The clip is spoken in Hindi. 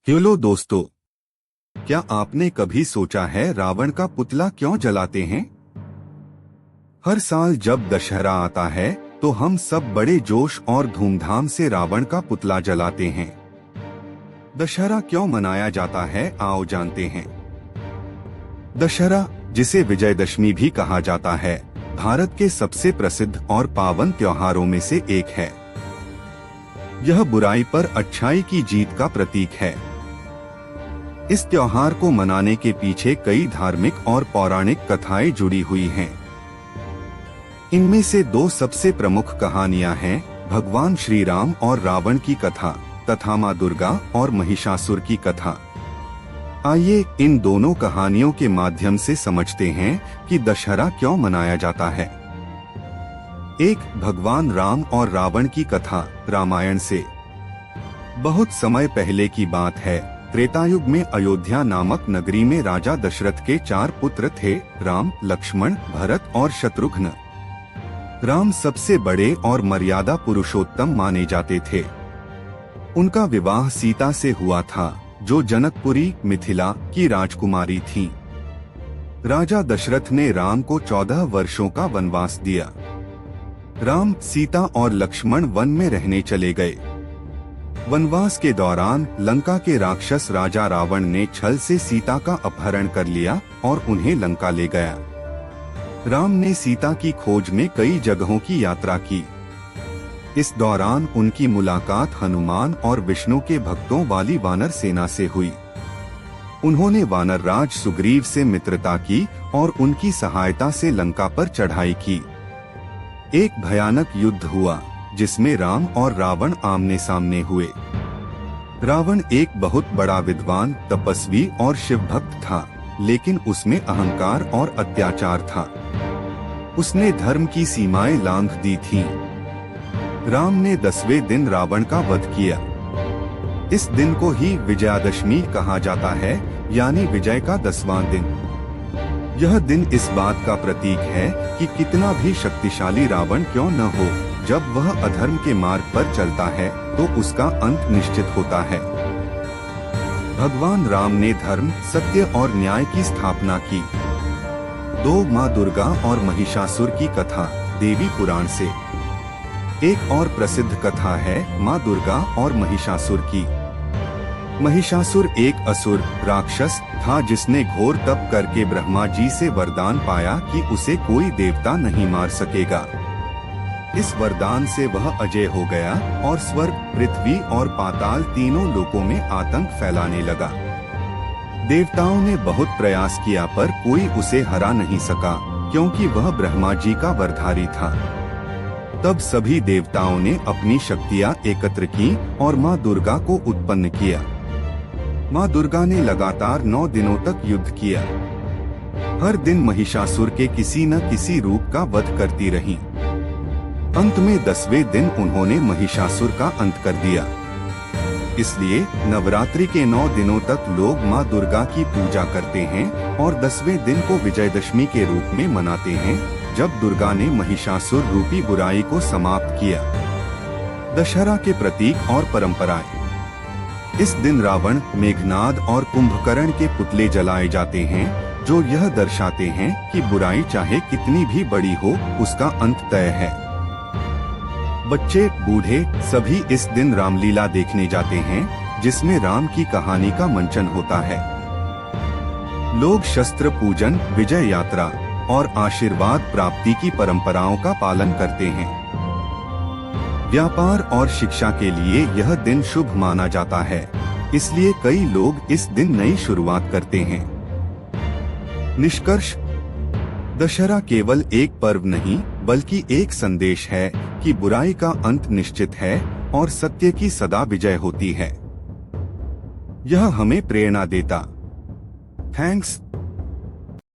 हेलो दोस्तों, क्या आपने कभी सोचा है रावण का पुतला क्यों जलाते हैं? हर साल जब दशहरा आता है तो हम सब बड़े जोश और धूमधाम से रावण का पुतला जलाते हैं। दशहरा क्यों मनाया जाता है, आओ जानते हैं। दशहरा, जिसे विजयदशमी भी कहा जाता है, भारत के सबसे प्रसिद्ध और पावन त्योहारों में से एक है। यह बुराई पर अच्छाई की जीत का प्रतीक है। इस त्योहार को मनाने के पीछे कई धार्मिक और पौराणिक कथाएं जुड़ी हुई हैं। इनमें से दो सबसे प्रमुख कहानियां हैं, भगवान श्री राम और रावण की कथा तथा माँ दुर्गा और महिषासुर की कथा। आइए इन दोनों कहानियों के माध्यम से समझते हैं कि दशहरा क्यों मनाया जाता है। एक, भगवान राम और रावण की कथा, रामायण से। बहुत समय पहले की बात है। त्रेतायुग में अयोध्या नामक नगरी में राजा दशरथ के 4 पुत्र थे, राम, लक्ष्मण, भरत और शत्रुघ्न। राम सबसे बड़े और मर्यादा पुरुषोत्तम माने जाते थे। उनका विवाह सीता से हुआ था, जो जनकपुरी, मिथिला की राजकुमारी थी। राजा दशरथ ने राम को 14 वर्षों का वनवास दिया। राम, सीता और लक्ष्मण वन में रहने चले गए। वनवास के दौरान लंका के राक्षस राजा रावण ने छल से सीता का अपहरण कर लिया और उन्हें लंका ले गया। राम ने सीता की खोज में कई जगहों की यात्रा की। इस दौरान उनकी मुलाकात हनुमान और विष्णु के भक्तों वाली वानर सेना से हुई। उन्होंने वानर राज सुग्रीव से मित्रता की और उनकी सहायता से लंका पर चढ़ाई की। एक भयानक युद्ध हुआ, जिसमें राम और रावण आमने सामने हुए। रावण एक बहुत बड़ा विद्वान, तपस्वी और शिव भक्त था, लेकिन उसमें अहंकार और अत्याचार था। उसने धर्म की सीमाएं लांघ दी थीं। राम ने 10वें दिन रावण का वध किया। इस दिन को ही विजयादशमी कहा जाता है, यानी विजय का 10वां दिन। यह दिन इस बात का प्रतीक है कि कितना भी शक्तिशाली रावण क्यों न हो, जब वह अधर्म के मार्ग पर चलता है तो उसका अंत निश्चित होता है। भगवान राम ने धर्म, सत्य और न्याय की स्थापना की। 2, माँ दुर्गा और महिषासुर की कथा, देवी पुराण से। एक और प्रसिद्ध कथा है माँ दुर्गा और महिषासुर की। महिषासुर एक असुर राक्षस था, जिसने घोर तप करके ब्रह्मा जी से वरदान पाया कि उसे कोई देवता नहीं मार सकेगा। इस वरदान से वह अजय हो गया और स्वर्ग, पृथ्वी और पाताल तीनों लोकों में आतंक फैलाने लगा। देवताओं ने बहुत प्रयास किया पर कोई उसे हरा नहीं सका, क्योंकि वह ब्रह्मा जी का वरधारी था। तब सभी देवताओं ने अपनी शक्तियां एकत्र की और माँ दुर्गा को उत्पन्न किया। माँ दुर्गा ने लगातार 9 दिनों तक युद्ध किया। हर दिन महिषासुर के किसी न किसी रूप का वध करती रहीं। अंत में 10वें दिन उन्होंने महिषासुर का अंत कर दिया। इसलिए नवरात्रि के 9 दिनों तक लोग माँ दुर्गा की पूजा करते हैं और 10वें दिन को विजयदशमी के रूप में मनाते हैं, जब दुर्गा ने महिषासुर रूपी बुराई को समाप्त किया। दशहरा के प्रतीक और परंपराएं। इस दिन रावण, मेघनाद और कुंभकर्ण के पुतले जलाए जाते हैं, जो यह दर्शाते हैं कि बुराई चाहे कितनी भी बड़ी हो, उसका अंत तय है। बच्चे, बूढ़े सभी इस दिन रामलीला देखने जाते हैं, जिसमें राम की कहानी का मंचन होता है। लोग शस्त्र पूजन, विजय यात्रा और आशीर्वाद प्राप्ति की परंपराओं का पालन करते हैं। व्यापार और शिक्षा के लिए यह दिन शुभ माना जाता है, इसलिए कई लोग इस दिन नई शुरुआत करते हैं। निष्कर्ष, दशहरा केवल एक पर्व नहीं, बल्कि एक संदेश है कि बुराई का अंत निश्चित है और सत्य की सदा विजय होती है। यह हमें प्रेरणा देता। थैंक्स।